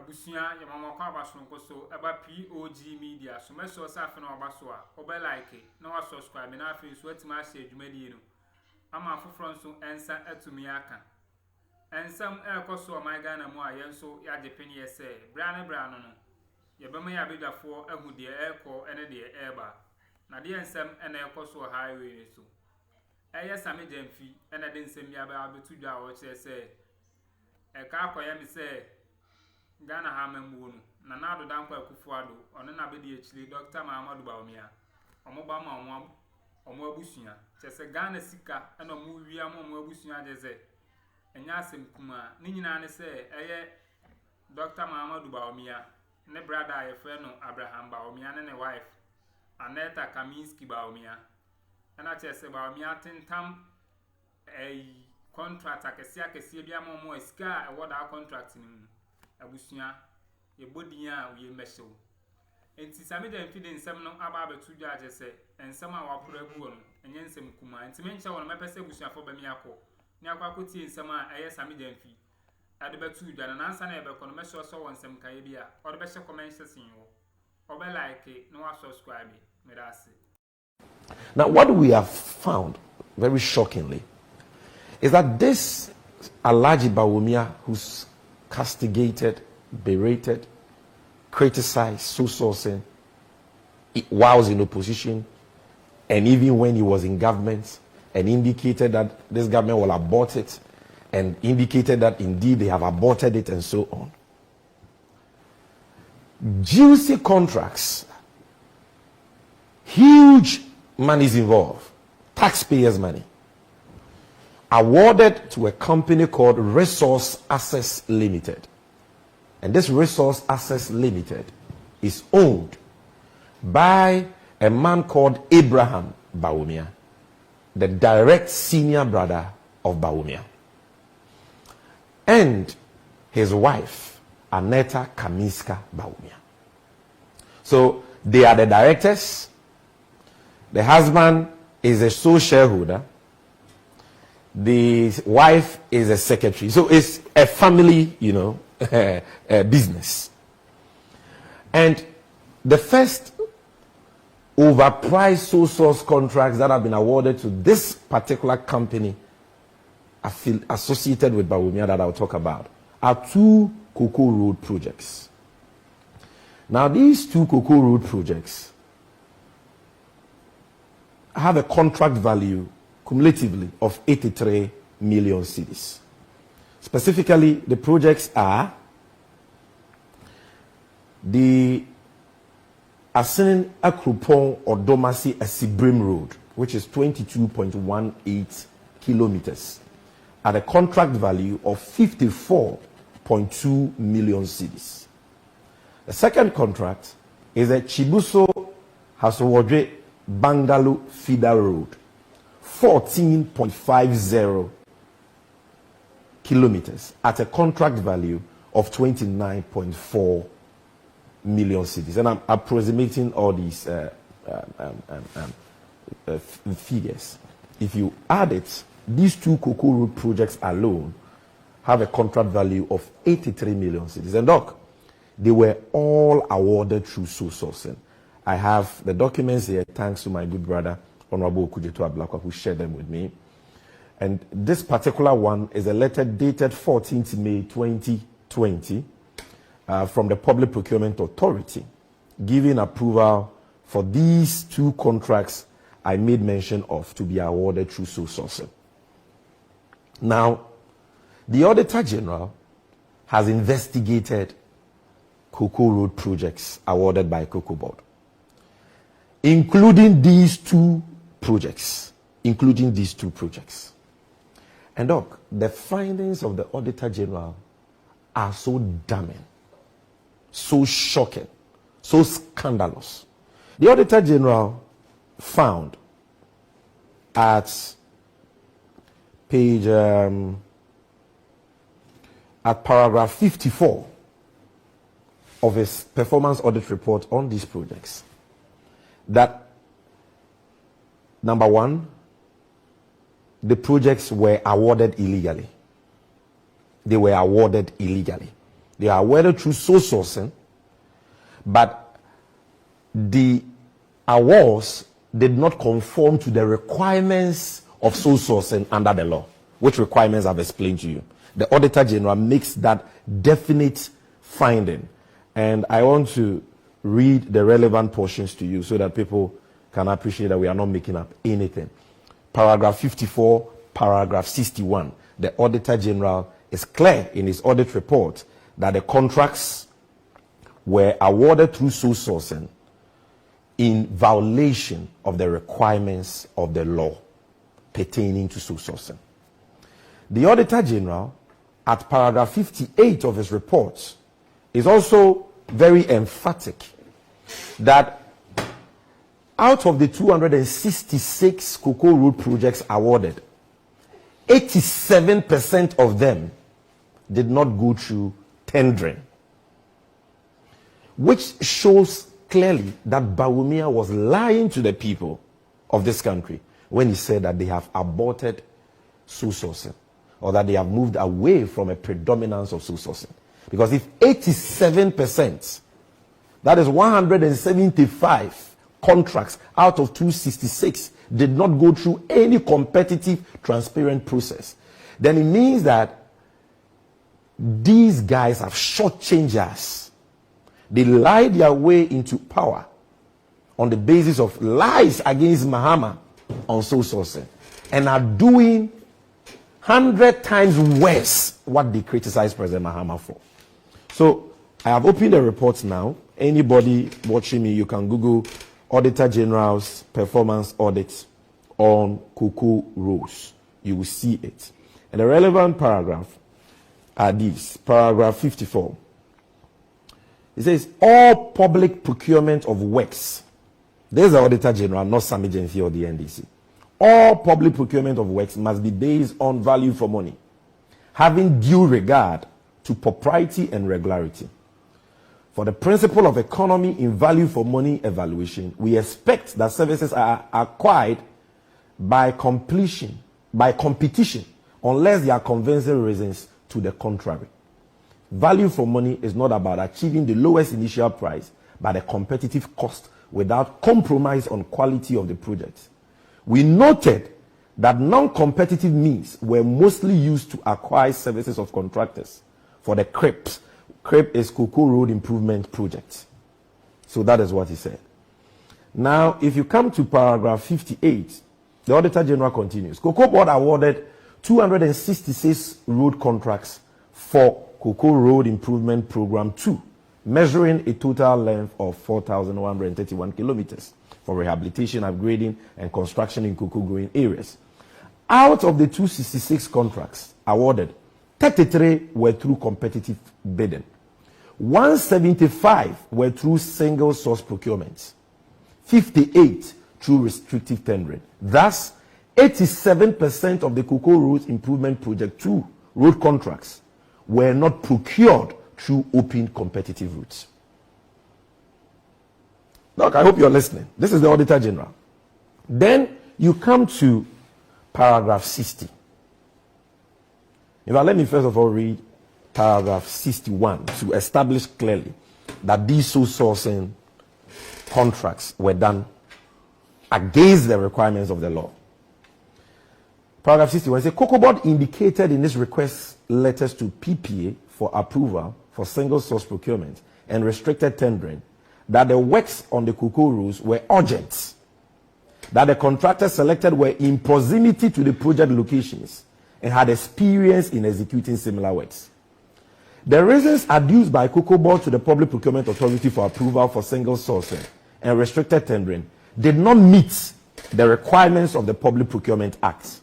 abusuya ya mama kwa basonko so eba POG Media so meso safe na obaso a obe like na wa subscribe na afi so atima share dwumadi no ama afoforo nso ensa atumi aka ensam ekoso my Ghana mu a yenso ya depeni ese bra no ye bema ya bedwafo ahu de eko ene de eba na de ensam ene ekoso highway so eye Samy jamfi ene de nsam ya ba betudwa a wo kire se eka akoya mi se Ghana ha membu no na Addo dankwa Akuffo Addo ono na bedi echile Dr. Mahama Bawumia omoba ma omo abusuya chese Ghana sika eno mu wia mo abusuya jeze enya asem kuma ni nyina ne se eye Dr. Mahama Bawumia ne brother ye friend no Abraham Bawumia ne wife Aneta Kaminski Bawumia ena chese Bawumia tentam contract akese bia mo esika e woda contract ni abusuya ye bodiya we mesho enti Samy jamfi de nsem no aba betudwa agese ensem a waporo abuo no enye nsem kuma enti menche won mepese abusuafo ba mi akọ ni akwa kotie nsem a eye Samy jamfi ade betudwa na nansa na ebekọ no mesho so won nsem kaye bia ode be hye comment section wo obe like no wa subscribe me da ase. Now what we have found very shockingly is that this Alhaji Bawumia, who's castigated, berated, criticized, so-sourcing, while in opposition, and even when he was in government, and indicated that this government will abort it, and indicated that indeed they have aborted it, and so on. Juicy contracts, huge monies involved, taxpayers' money, awarded to a company called Resource Access Limited. And this Resource Access Limited is owned by a man called Abraham Bawumia, the direct senior brother of Bawumia, and his wife, Aneta Kaminska Bawumia. So they are the directors. The husband is a sole shareholder. The wife is a secretary. So it's a family, business. And the first overpriced sole source contracts that have been awarded to this particular company associated with Bawumia that I'll talk about are 2 Cocoa Road projects. Now these 2 Cocoa Road projects have a contract value cumulatively of 83 million cedis. Specifically, the projects are the Asin Akroma or Domasi Asibrim Road, which is 22.18 kilometers, at a contract value of 54.2 million cedis. The second contract is a Chibuso Hasowodwe Bangalo Feeder Road, 14.50 kilometers at a contract value of 29.4 million cedis. And I'm approximating all these figures. If you add it, these 2 Cocoa Road projects alone have a contract value of 83 million cedis. And look, they were all awarded through sole sourcing. I have the documents here, thanks to my good brother, Honorable Kujeto Ablakwa, who shared them with me. And this particular one is a letter dated 14th May 2020 from the Public Procurement Authority, giving approval for these 2 contracts I made mention of to be awarded through sole sourcing. Now, the Auditor General has investigated Cocoa Road projects awarded by Cocoa Board, including these 2 projects. And look, the findings of the Auditor General are so damning, so shocking, so scandalous. The Auditor General found at page, at paragraph 54 of his performance audit report on these projects, that number 1, the projects were awarded illegally. They were awarded illegally. They are awarded through sole sourcing, but the awards did not conform to the requirements of sole sourcing under the law, which requirements I've explained to you. The Auditor General makes that definite finding. And I want to read the relevant portions to you so that people can appreciate that we are not making up anything. Paragraph 54, paragraph 61. The Auditor General is clear in his audit report that the contracts were awarded through sole sourcing in violation of the requirements of the law pertaining to sole sourcing. The Auditor General, at paragraph 58 of his report, is also very emphatic that out of the 266 cocoa road projects awarded, 87% of them did not go through tendering, which shows clearly that Bawumia was lying to the people of this country when he said that they have aborted sole sourcing, or that they have moved away from a predominance of sole sourcing. Because if 87%, that is 175 contracts out of 266, did not go through any competitive, transparent process, then it means that these guys have shortchanged us. They lied their way into power on the basis of lies against Mahama on sole sourcing, and are doing 100 times worse what they criticized President Mahama for. So I have opened the reports now. Anybody watching me, you can Google Auditor General's performance audit on cocoa rows. You will see it. And the relevant paragraph are these. Paragraph 54. It says, all public procurement of works. There's the Auditor General, not Samy or the NDC. All public procurement of works must be based on value for money, having due regard to propriety and regularity. For the principle of economy in value for money evaluation, we expect that services are acquired by competition, unless there are convincing reasons to the contrary. Value for money is not about achieving the lowest initial price, but a competitive cost without compromise on quality of the project. We noted that non-competitive means were mostly used to acquire services of contractors for the CRIPs. CRIP is Cocoa Road Improvement Project. So that is what he said. Now, if you come to paragraph 58, the Auditor General continues. Cocoa Board awarded 266 road contracts for Cocoa Road Improvement Program 2, measuring a total length of 4,131 kilometers for rehabilitation, upgrading, and construction in cocoa growing areas. Out of the 266 contracts awarded, 33 were through competitive bidding. 175 were through single source procurements. 58 through restrictive tendering. Thus, 87% of the Cocoa Road Improvement Project 2 road contracts were not procured through open competitive routes. Look, I hope you're listening. This is the Auditor General. Then you come to paragraph 60. In fact, let me first of all read paragraph 61 to establish clearly that these sole sourcing contracts were done against the requirements of the law. Paragraph 61 says, Cocoa Board indicated in its request letters to PPA for approval for single source procurement and restricted tendering that the works on the cocoa rows were urgent, that the contractors selected were in proximity to the project locations and had experience in executing similar works. The reasons adduced by Cocoa Board to the Public Procurement Authority for approval for single sourcing and restricted tendering did not meet the requirements of the Public Procurement Act.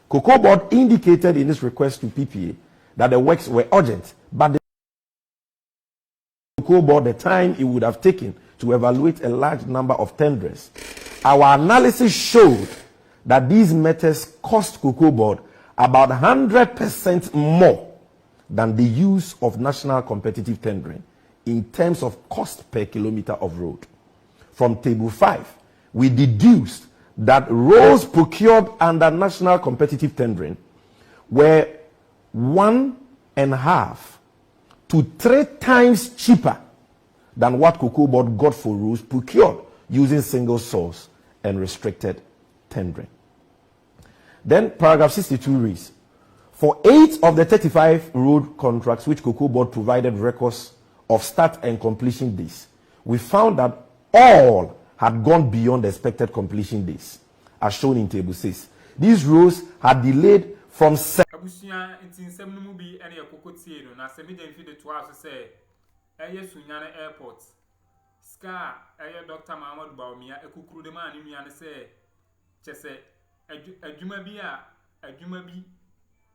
Cocoa Board indicated in its request to PPA that the works were urgent, but the Cocoa Board, the time it would have taken to evaluate a large number of tenders. Our analysis showed that these matters cost Cocoa Board about 100% more than the use of national competitive tendering in terms of cost per kilometer of road. From table 5, we deduced that roads procured under national competitive tendering were 1.5 to 3 times cheaper than what Cocoa Board got for rows procured using single source and restricted tendering. Then paragraph 62 reads, for 8 of the 35 road contracts which Cocoa Board provided records of start and completion days, we found that all had gone beyond the expected completion days, as shown in table 6. These roads had delayed from Sunyani Airport. Ska Dr. Mahama Bawumia ekukuru de man ni ane se chese adwuma bi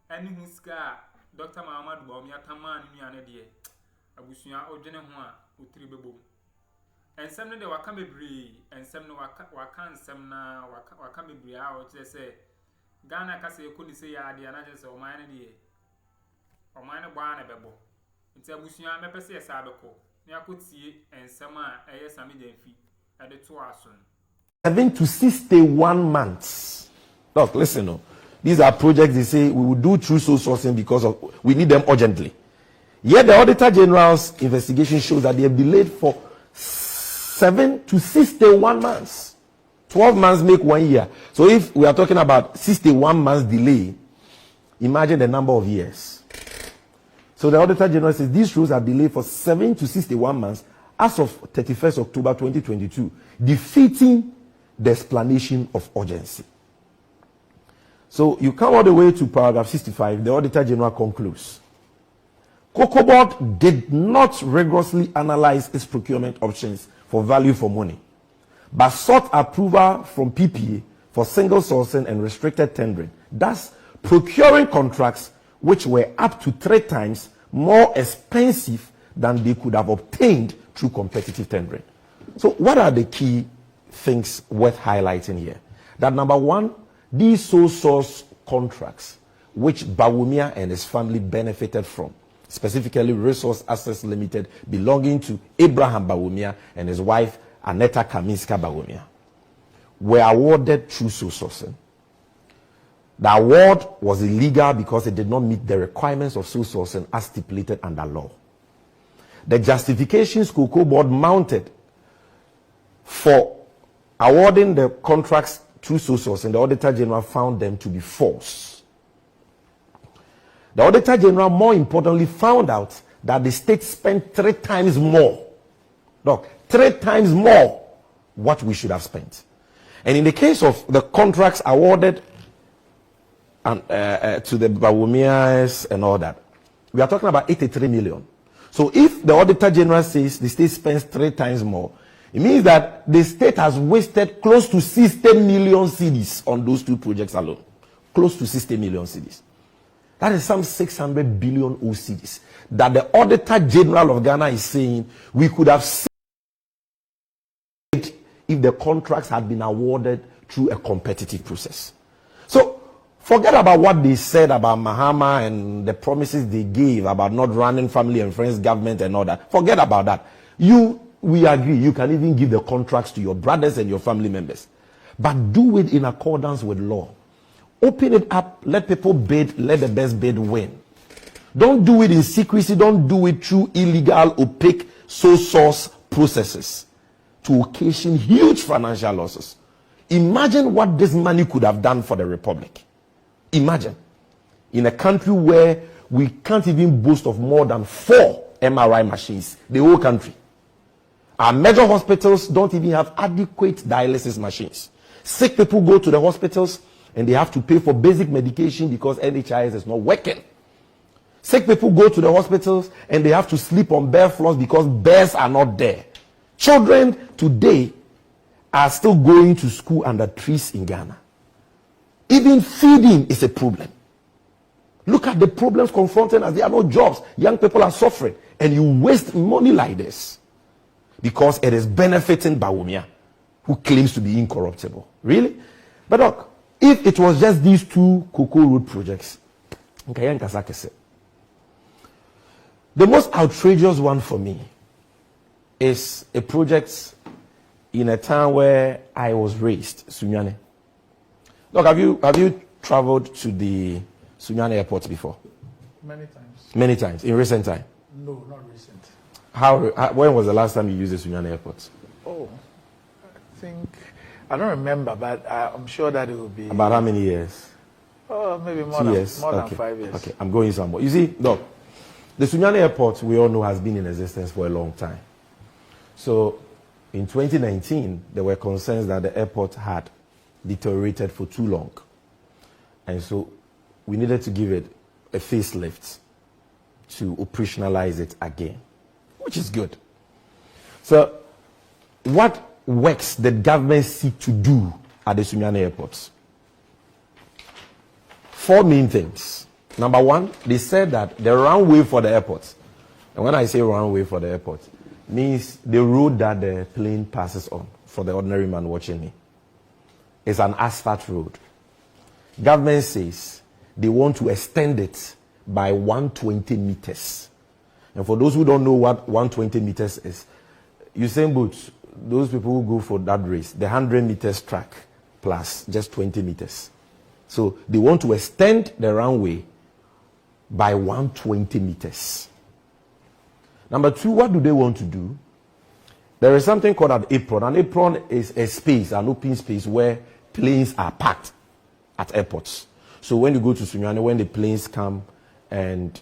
ani hu ska Dr. Mahama Bawumia taman ni ane de abusua odwene ho a otiri bebo ensem no de waka mebri ensem no waka ensem na waka mebri a o chese Ghana kase ekoni se ya de na chese o man ne de o man ne gba na bebo nti abusua mepese esa abeko 7 to 61 months. Look, listen, no. These are projects they say we will do through sole sourcing because we need them urgently. Yet the Auditor General's investigation shows that they have delayed for 7 to 61 months. 12 months make 1 year. So if we are talking about 61 months delay, imagine the number of years. So the Auditor General says these rules are delayed for 7 to 61 months as of 31st October 2022, defeating the explanation of urgency. So you come all the way to paragraph 65, the Auditor General concludes. Cocoa Board did not rigorously analyze its procurement options for value for money, but sought approval from PPA for single sourcing and restricted tendering, thus procuring contracts which were up to 3 times more expensive than they could have obtained through competitive tendering. So what are the key things worth highlighting here? That number 1, these sole source contracts which Bawumia and his family benefited from, specifically Resource Access Limited belonging to Abraham Bawumia and his wife Aneta Kaminska Bawumia, were awarded through sole sourcing. The award was illegal because it did not meet the requirements of sole sourcing as stipulated under law. The justifications Cocoa Board mounted for awarding the contracts through sole sourcing, the Auditor General found them to be false. The Auditor General, more importantly, found out that the state spent 3 times more. Look, 3 times more what we should have spent. And in the case of the contracts awarded and to the Bawumias and all that, we are talking about 83 million. So if the Auditor General says the state spends 3 times more, it means that the state has wasted close to 60 million cedis on those 2 projects alone. Close to 60 million cedis. That is some 600 billion cedis that the Auditor General of Ghana is saying we could have saved if the contracts had been awarded through a competitive process. So forget about what they said about Mahama and the promises they gave about not running family and friends government and all that. Forget about that. We agree, you can even give the contracts to your brothers and your family members. But do it in accordance with law. Open it up, let people bid, let the best bid win. Don't do it in secrecy, don't do it through illegal, opaque, sole source processes to occasion huge financial losses. Imagine what this money could have done for the Republic. Imagine, in a country where we can't even boast of more than 4 MRI machines, the whole country. Our major hospitals don't even have adequate dialysis machines. Sick people go to the hospitals and they have to pay for basic medication because NHIS is not working. Sick people go to the hospitals and they have to sleep on bare floors because beds are not there. Children today are still going to school under trees in Ghana. Even feeding is a problem. Look at the problems confronting us. There are no jobs. Young people are suffering. And you waste money like this because it is benefiting Bawumia, who claims to be incorruptible. Really? But look, if it was just these 2 Cocoa Road projects, the most outrageous one for me is a project in a town where I was raised, Sunyani. Look, have you traveled to the Sunyani airport before? Many times. Many times in recent time. No, not recent. When was the last time you used the Sunyani airport? Oh, I don't remember, but I'm sure that it will be. About how many years? Oh, maybe more 2 than years. more than 5 years. Okay, I'm going somewhere. You see, look, the Sunyani airport, we all know, has been in existence for a long time. So in 2019, there were concerns that the airport had deteriorated for too long. And so we needed to give it a facelift to operationalize it again, which is good. So what works did government seek to do at the Sunyani airports? 4 main things. Number one, they said that the runway for the airport, and when I say runway for the airport, means the road that the plane passes on, for the ordinary man watching me, is an asphalt road. Government says they want to extend it by 120 meters. And for those who don't know what 120 meters is, Usain Bolt, those people who go for that race, the 100 meters track plus just 20 meters. So they want to extend the runway by 120 meters. Number two, what do they want to do? There is something called an apron. An apron is a space, an open space where planes are parked at airports. So when you go to Sunyani, when the planes come and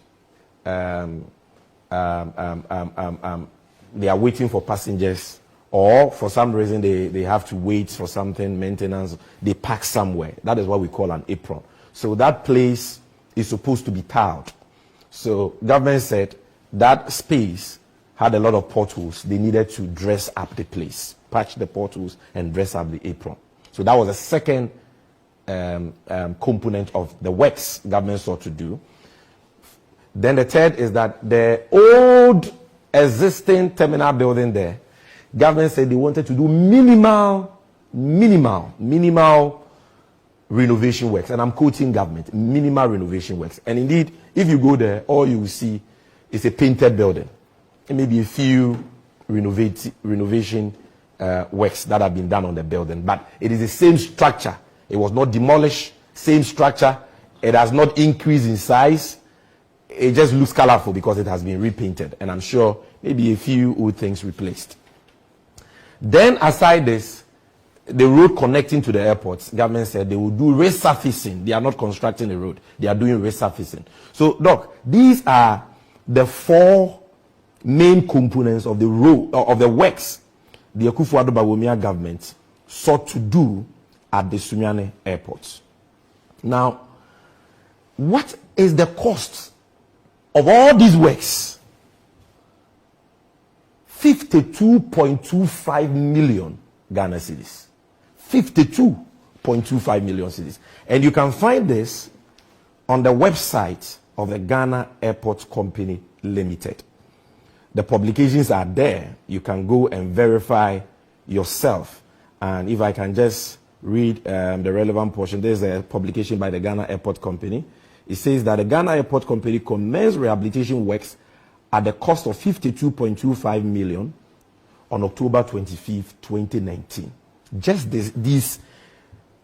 they are waiting for passengers, or for some reason they have to wait for something, maintenance, they park somewhere. That is what we call an apron. So that place is supposed to be tiled. So government said that space had a lot of potholes. They needed to dress up the place, patch the potholes and dress up the apron. So that was the second component of the works government sought to do. Then the third is that the old existing terminal building there, government said they wanted to do minimal renovation works. And I'm quoting government, minimal renovation works. And indeed, if you go there, all you will see is a painted building. And maybe a few renovation works that have been done on the building. But it is the same structure. It was not demolished, same structure. It has not increased in size. It just looks colorful because it has been repainted. And I'm sure maybe a few old things replaced. Then aside this, the road connecting to the airports, government said they will do resurfacing. They are not constructing the road. They are doing resurfacing. So, look, these are the 4 main components of the road, of the works the Akuffo Addo Bawumia government sought to do at the Sunyani airports. Now, what is the cost of all these works? 52.25 million Ghana cedis. 52.25 million cedis. And you can find this on the website of the Ghana Airport Company Limited. The publications are there. You can go and verify yourself. And if I can just read the relevant portion, there's a publication by the Ghana Airport Company. It says that the Ghana Airport Company commenced rehabilitation works at the cost of 52.25 million on October 25th, 2019. Just these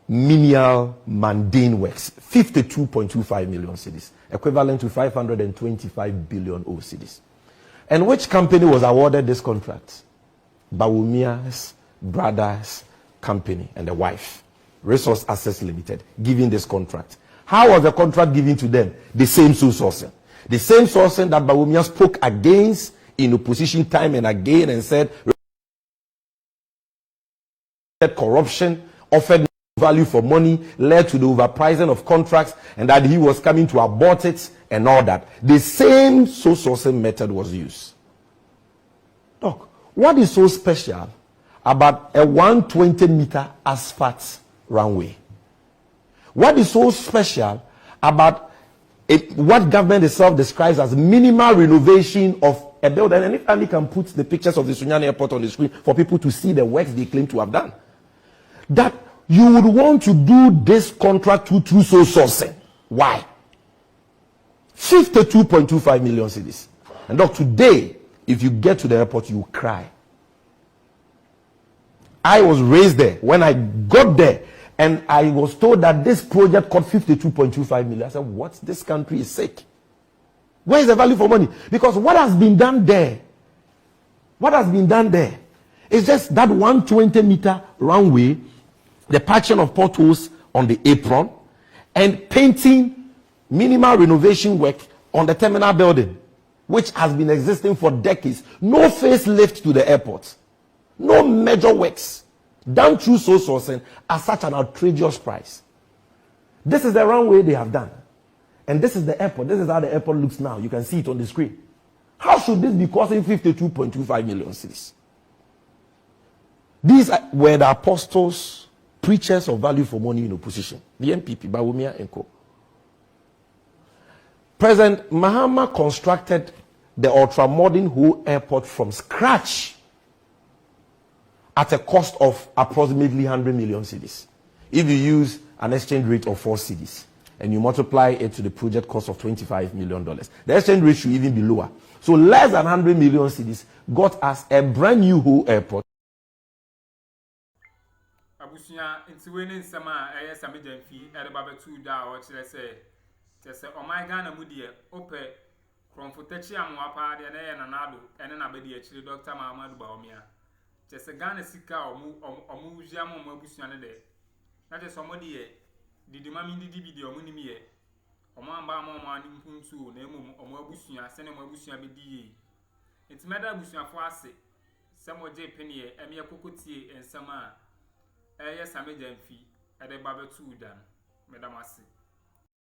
menial, mundane works, 52.25 million cedis, equivalent to 525 billion cedis. And which company was awarded this contract? Bawumia's brother's company and the wife, Resource Assets Limited, giving this contract. How was the contract given to them? The same sole sourcing. The same sourcing that Bawumia spoke against in opposition time and again and said corruption, offered value for money, led to the overpricing of contracts, and that he was coming to abort it and all that. The same sole sourcing method was used. Look, what is so special about a 120-meter asphalt runway? What is so special about what government itself describes as minimal renovation of a building? And if Andy can put the pictures of the Sunyani airport on the screen for people to see the works they claim to have done. That you would want to do this contract through sole sourcing. Why? 52.25 million cedis. And look, today, if you get to the airport, you will cry. I was raised there. When I got there, and I was told that this project cost 52.25 million. I said, what? This country is sick. Where is the value for money? Because what has been done there, is just that 120-meter runway, the patching of potholes on the apron, and painting minimal renovation work on the terminal building, which has been existing for decades. No facelift to the airport. No major works done through sole sourcing at such an outrageous price. This is the runway they have done. And this is the airport. This is how the airport looks now. You can see it on the screen. How should this be costing 52.25 million cedis? These were the apostles, preachers of value for money in opposition. The MPP, Bawumia and Co. President Mahama constructed the ultra-modern Hǔge airport from scratch at a cost of approximately 100 million cedis. If you use an exchange rate of 4 cedis and you multiply it to the project cost of $25 million, the exchange rate should even be lower. So less than 100 million cedis got us a brand new Hǔge airport. Abusunya intiwene nsema Samy Jamfi erebabetu da o kire se o my Ghana mu de ope kromfotachi amwapa de na nanado ene na bedi akire Dr. Mahama Bawumia se Ghana sika omu ujia mo abusunya ne de na je so mo de didima mi didi bi de omu nimi ye omo amba mo ani mpunsu na emu omu abusunya se ne mo abusunya be di intimeda abusunya fo ase se mo je penie eme kokotie ensama Samy Jamfi erebabetu da medamase